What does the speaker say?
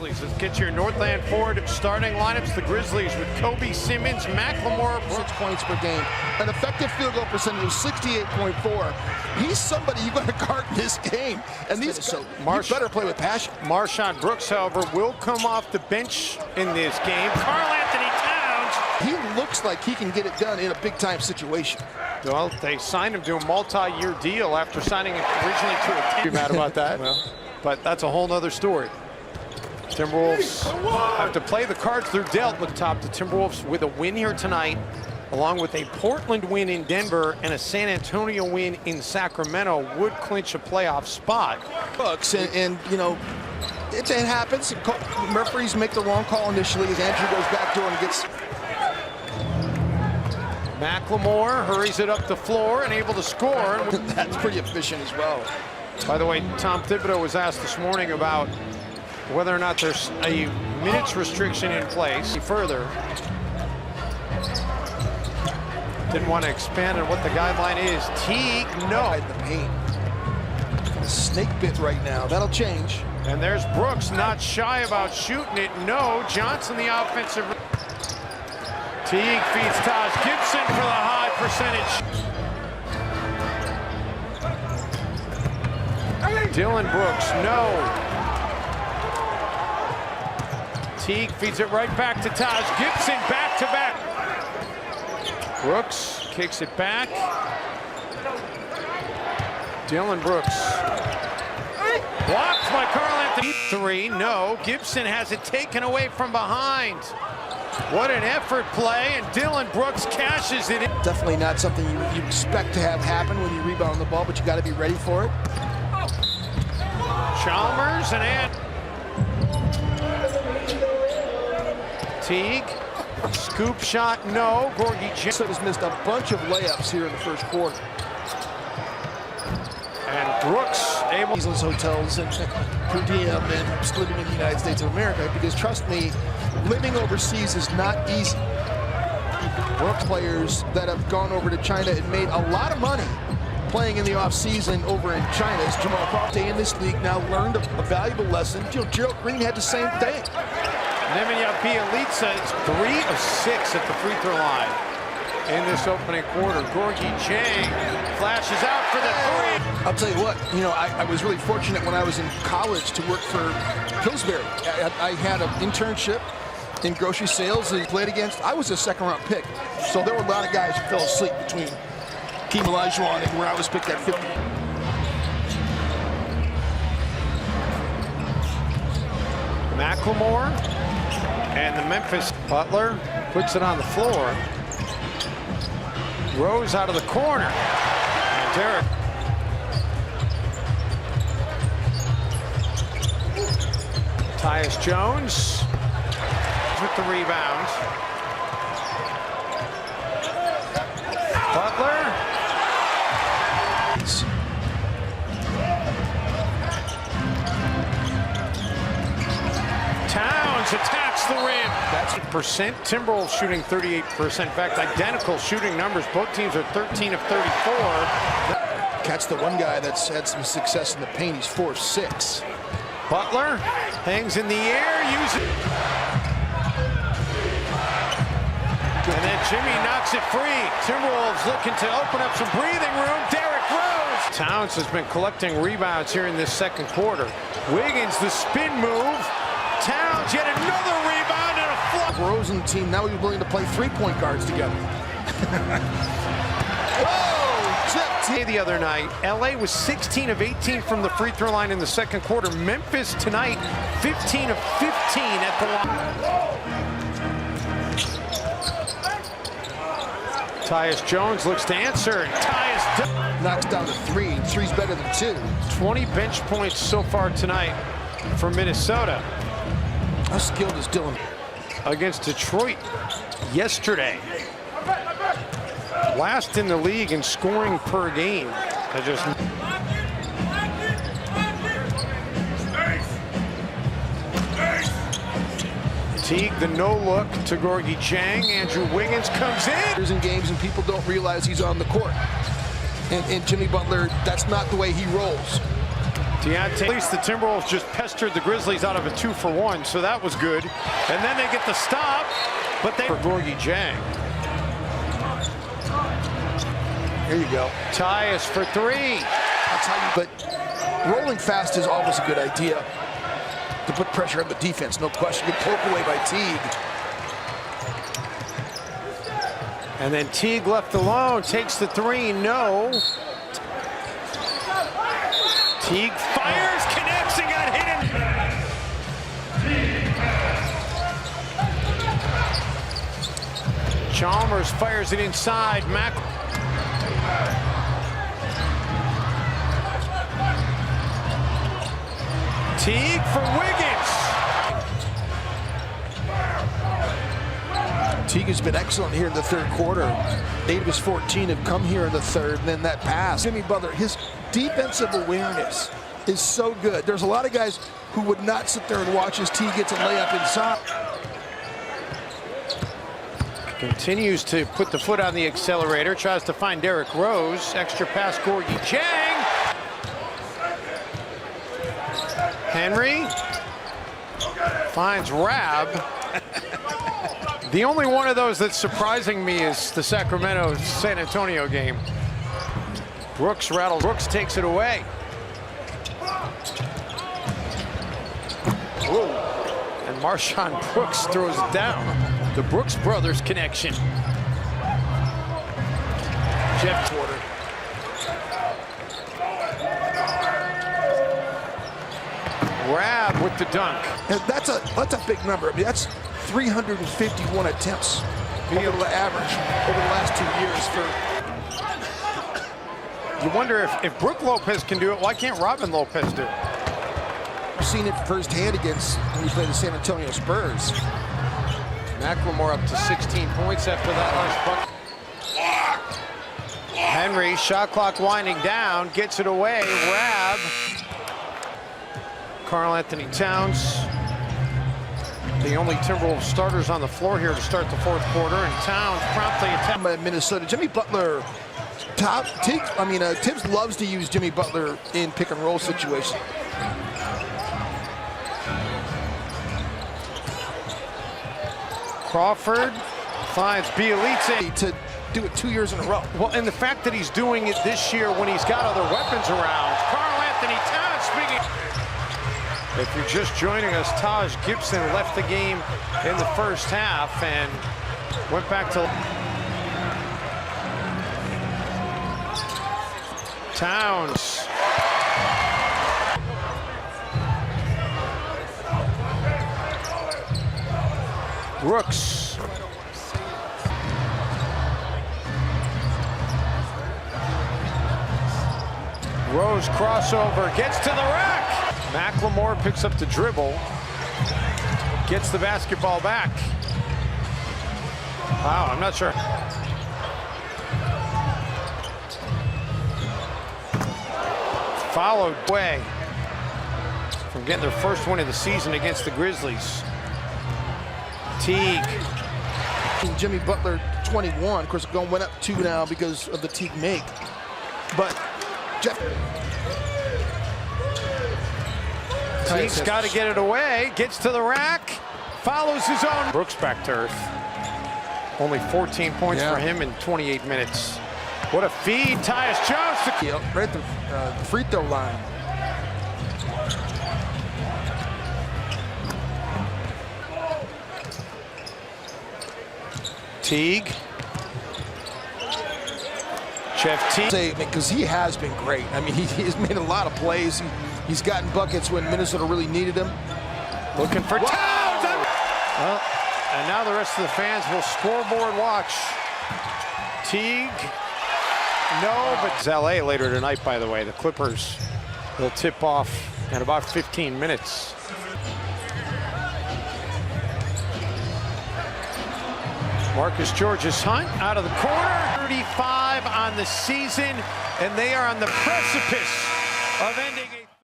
Grizzlies. Let's get your Northland Ford starting lineups. The Grizzlies with Kobe Simmons, Macklemore, 6 points per game. An effective field goal percentage of 68.4. He's somebody you got to guard in this game. And these so you better play with passion. Marshawn Brooks, however, will come off the bench in this game. Karl-Anthony Towns. He looks like he can get it done in a big-time situation. Well, they signed him to a multi-year deal after signing him originally to a team. You're mad about that? Well, but that's a whole nother story. Timberwolves have to play the cards they're dealt. Look top, the Timberwolves with a win here tonight, along with a Portland win in Denver and a San Antonio win in Sacramento, would clinch a playoff spot. Bucks and you know, it happens. Referees make the wrong call initially as Andrew goes back door and gets. Macklemore hurries it up the floor and able to score. That's pretty efficient as well. By the way, Tom Thibodeau was asked this morning about whether or not there's a minutes restriction in place. Further, didn't want to expand on what the guideline is. Teague, no. In the paint. Snake bit right now. That'll change. And there's Brooks, not shy about shooting it. No. Johnson, the offensive. Teague feeds Taj Gibson for the high percentage. Dylan Brooks, no. Teague feeds it right back to Taj Gibson, back-to-back. Brooks kicks it back. Dylan Brooks. Blocked by Karl-Anthony. 3, no. Gibson has it taken away from behind. What an effort play, and Dylan Brooks cashes it in. Definitely not something you expect to have happen when you rebound the ball, but you got to be ready for it. Chalmers and Teague. Scoop shot, no. Gorgie James has missed a bunch of layups here in the first quarter. And Brooks able. These hotels and per diem and living in the United States of America, because trust me, living overseas is not easy. Brooks players that have gone over to China and made a lot of money playing in the off-season over in China. As Jamal Crawford in this league now learned a valuable lesson. You know, Gerald Green had the same thing. Nemanja Bjelica is 3 of 6 at the free throw line in this opening quarter. Gorgie Jang flashes out for the 3. I'll tell you what, you know, I was really fortunate when I was in college to work for Pillsbury. I had an internship in grocery sales and played against. I was a second-round pick, so there were a lot of guys who fell asleep between Team Olajuwon and where I was picked at 50. Macklemore and the Memphis Butler puts it on the floor. Rose out of the corner. And Derek. Tyus Jones with the rebound. Butler. Towns attacks the rim. That's percent. Timberwolves shooting 38%. In fact, identical shooting numbers. Both teams are 13 of 34. Catch the one guy that's had some success in the paint. He's 4 of 6. Butler hangs in the air, uses. And then Jimmy knocks it free. Timberwolves looking to open up some breathing room. Derrick Rose. Towns has been collecting rebounds here in this second quarter. Wiggins, the spin move. Towns, yet another rebound and a flop. Rose and the team, now he's willing to play 3-point guards together. The other night, LA was 16 of 18 from the free throw line in the second quarter. Memphis tonight, 15 of 15 at the line. Tyus Jones looks to answer. Tyus knocks down to 3. 3's better than 2. 20 bench points so far tonight for Minnesota. How skilled is Dylan? Against Detroit yesterday. Last in the league in scoring per game. Teague, the no look to Gorgie Jang. Andrew Wiggins comes in. There's in games and people don't realize he's on the court. And Jimmy Butler, that's not the way he rolls. At least the Timberwolves just pestered the Grizzlies out of a 2-for-1, so that was good. And then they get the stop, but they... For Gorgie Jang. Here you go. Tyus for three. That's how you... But rolling fast is always a good idea to put pressure on the defense, no question. Good poke away by Teague. And then Teague left alone, takes the three, no. Teague fires, connects, and got hit. Chalmers fires it inside. Teague for Wiggins. Teague has been excellent here in the third quarter. 8 of his 14 have come here in the third, and then that pass. Jimmy Butler, his defensive awareness is so good. There's a lot of guys who would not sit there and watch as Teague gets a layup inside. Continues to put the foot on the accelerator, tries to find Derrick Rose. Extra pass, Gorgie Jang. Henry finds Rab. The only one of those that's surprising me is the Sacramento-San Antonio game. Brooks takes it away. Whoa. And Marshawn Brooks throws it down. The Brooks brothers connection. Jeff Porter. Rab with the dunk. And that's a big number. I mean, that's 351 attempts over the average over the last 2 years. You wonder if Brook Lopez can do it, why can't Robin Lopez do it? I've seen it firsthand against when we played the San Antonio Spurs. McLemore up to 16 points after that last bucket. Henry, shot clock winding down, gets it away. Rab. Karl Anthony Towns. The only Timberwolves starters on the floor here to start the fourth quarter, and Towns promptly attacked by Minnesota. Jimmy Butler, Tibbs loves to use Jimmy Butler in pick and roll situations. Crawford finds Bielitsa to do it 2 years in a row. Well, and the fact that he's doing it this year when he's got other weapons around. Karl Anthony Towns speaking. If you're just joining us, Taj Gibson left the game in the first half and went back to Towns. Brooks. Rose crossover, gets to the rack. McLemore picks up the dribble, gets the basketball back. Wow, I'm not sure. Followed away from getting their first win of the season against the Grizzlies. Teague. Jimmy Butler, 21. Of course, went up 2 now because of the Teague make. But Jeff. Teague's got to get it away. Gets to the rack. Follows his own. Brooks back to earth. Only 14 points for him in 28 minutes. What a feed. Tyus Jones. Right at the free throw line. Teague. Jeff Teague. Because he has been great. I mean, he's made a lot of plays. He's gotten buckets when Minnesota really needed him. Looking for Towns. Well, and now the rest of the fans will scoreboard watch. Teague. No, but it's LA later tonight, by the way. The Clippers will tip off in about 15 minutes. Marcus Georges-Hunt out of the corner. 35 on the season, and they are on the precipice of ending.